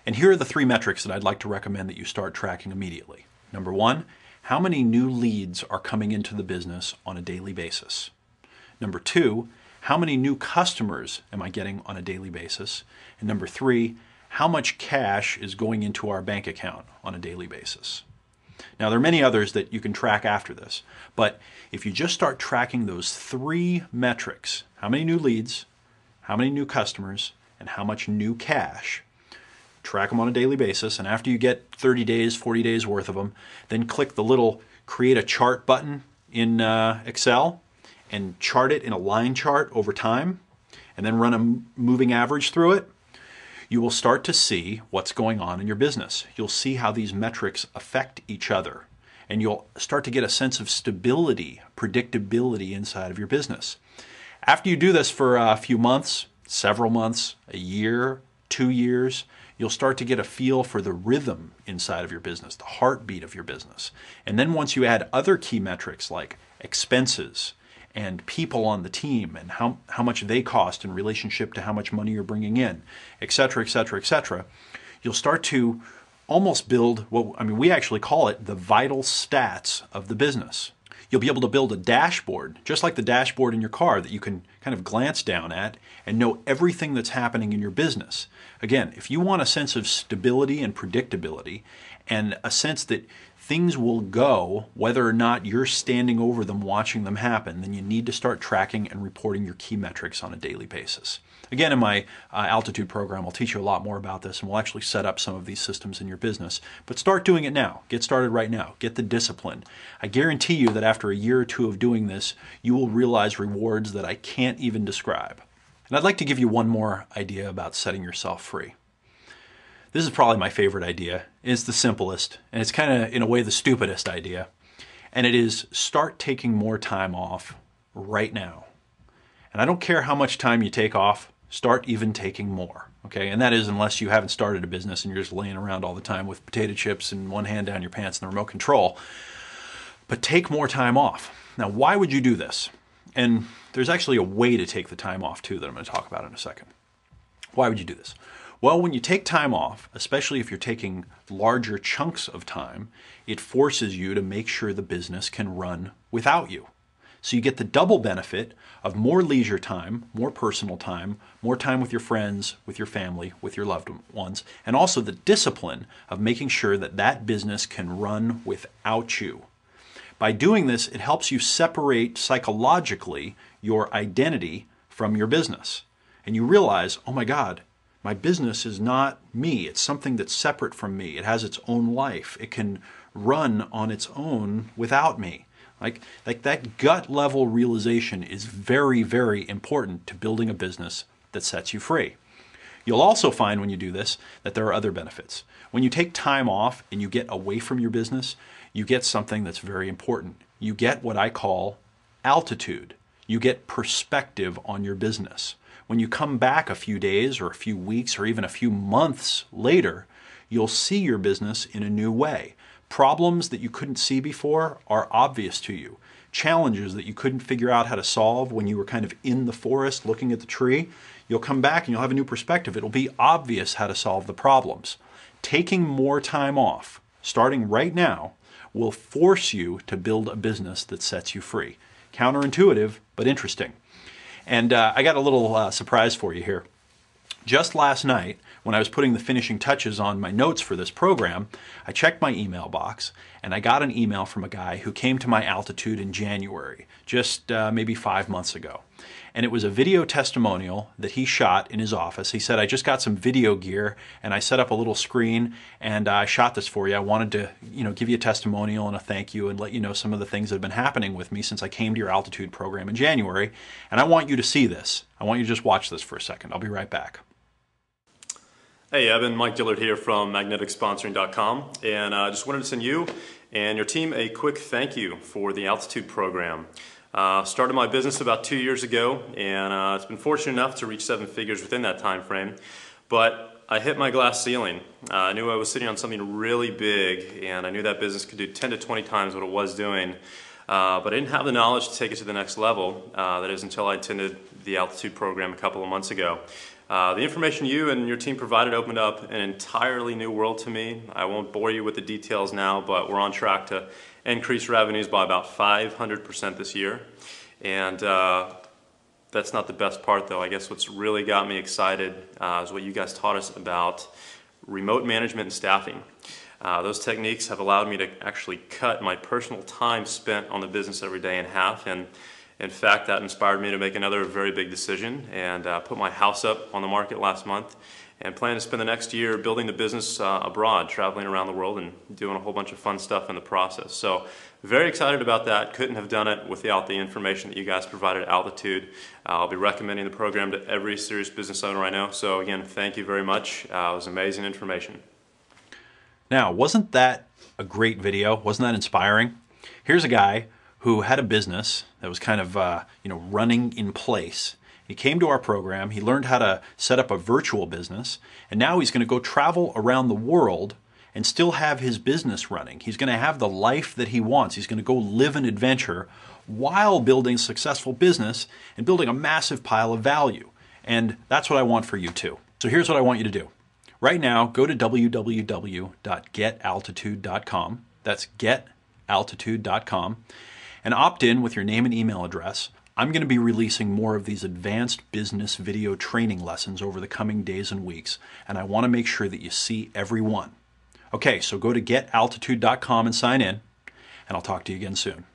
And here are the 3 metrics that I'd like to recommend that you start tracking immediately. Number 1, how many new leads are coming into the business on a daily basis? Number 2, how many new customers am I getting on a daily basis? And number 3, how much cash is going into our bank account on a daily basis? Now, there are many others that you can track after this, but if you just start tracking those 3 metrics, how many new leads, how many new customers, and how much new cash, track them on a daily basis, and after you get 30 days, 40 days worth of them, then click the little create a chart button in Excel and chart it in a line chart over time, and then run a moving average through it. You will start to see what's going on in your business. You'll see how these metrics affect each other, and you'll start to get a sense of stability, predictability inside of your business. After you do this for a few months, several months, a year, 2 years, you'll start to get a feel for the rhythm inside of your business, the heartbeat of your business. And then once you add other key metrics like expenses and people on the team and how much they cost in relationship to how much money you're bringing in, etc., etc., etc., you'll start to almost build we actually call it the vital stats of the business. You'll be able to build a dashboard, just like the dashboard in your car, that you can kind of glance down at and know everything that's happening in your business. Again, if you want a sense of stability and predictability and a sense that things will go whether or not you're standing over them watching them happen, then you need to start tracking and reporting your key metrics on a daily basis. Again, in my Altitude program, I'll teach you a lot more about this, and we'll actually set up some of these systems in your business. But start doing it now. Get started right now. Get the discipline. I guarantee you that after a year or 2 of doing this, you will realize rewards that I can't even describe. And I'd like to give you one more idea about setting yourself free. This is probably my favorite idea. It's the simplest, and it's kind of, in a way, the stupidest idea. And it is start taking more time off right now. And I don't care how much time you take off, start even taking more. Okay? And that is unless you haven't started a business and you're just laying around all the time with potato chips and one hand down your pants and the remote control. But take more time off. Now, why would you do this? And there's actually a way to take the time off too that I'm going to talk about in a second. Why would you do this? Well, when you take time off, especially if you're taking larger chunks of time, it forces you to make sure the business can run without you. So you get the double benefit of more leisure time, more personal time, more time with your friends, with your family, with your loved ones, and also the discipline of making sure that that business can run without you. By doing this, it helps you separate psychologically your identity from your business. And you realize, oh my God, my business is not me. It's something that's separate from me. It has its own life. It can run on its own without me. Like that gut level realization is very, very important to building a business that sets you free. You'll also find when you do this that there are other benefits. When you take time off and you get away from your business, you get something that's very important. You get what I call altitude. You get perspective on your business. When you come back a few days or a few weeks or even a few months later, you'll see your business in a new way. Problems that you couldn't see before are obvious to you. Challenges that you couldn't figure out how to solve when you were kind of in the forest looking at the tree, you'll come back and you'll have a new perspective. It'll be obvious how to solve the problems. Taking more time off, starting right now, will force you to build a business that sets you free. Counterintuitive, but interesting. And I got a little surprise for you here. Just last night, when I was putting the finishing touches on my notes for this program, I checked my email box and I got an email from a guy who came to my Altitude in January, just maybe 5 months ago. And it was a video testimonial that he shot in his office. He said, I just got some video gear and I set up a little screen and I shot this for you. I wanted to, give you a testimonial and a thank you and let you know some of the things that have been happening with me since I came to your Altitude program in January. And I want you to see this. I want you to just watch this for a second. I'll be right back. Hey Eben, Mike Dillard here from MagneticSponsoring.com, and I just wanted to send you and your team a quick thank you for the Altitude program. Started my business about 2 years ago, and it's been fortunate enough to reach 7 figures within that time frame, but I hit my glass ceiling. I knew I was sitting on something really big, and I knew that business could do 10 to 20 times what it was doing, but I didn't have the knowledge to take it to the next level. That is until I attended the Altitude program a couple of months ago. The information you and your team provided opened up an entirely new world to me. I won't bore you with the details now, but we're on track to increase revenues by about 500% this year. And that's not the best part, though. I guess what's really got me excited is what you guys taught us about remote management and staffing. Those techniques have allowed me to actually cut my personal time spent on the business every day in half, and in fact that inspired me to make another very big decision and put my house up on the market last month and plan to spend the next year building the business abroad, traveling around the world and doing a whole bunch of fun stuff in the process. So very excited about that. Couldn't have done it without the information that you guys provided at Altitude. I'll be recommending the program to every serious business owner I know. So again, thank you very much. It was amazing information. Now, wasn't that a great video? Wasn't that inspiring? Here's a guy who had a business that was kind of running in place. He came to our program, he learned how to set up a virtual business, and now he's going to go travel around the world and still have his business running. He's going to have the life that he wants. He's going to go live an adventure while building a successful business and building a massive pile of value. And that's what I want for you too. So here's what I want you to do. Right now, go to www.getaltitude.com. That's getaltitude.com. And opt in with your name and email address. I'm going to be releasing more of these advanced business video training lessons over the coming days and weeks, and I want to make sure that you see every one. Okay, so go to getaltitude.com and sign in, and I'll talk to you again soon.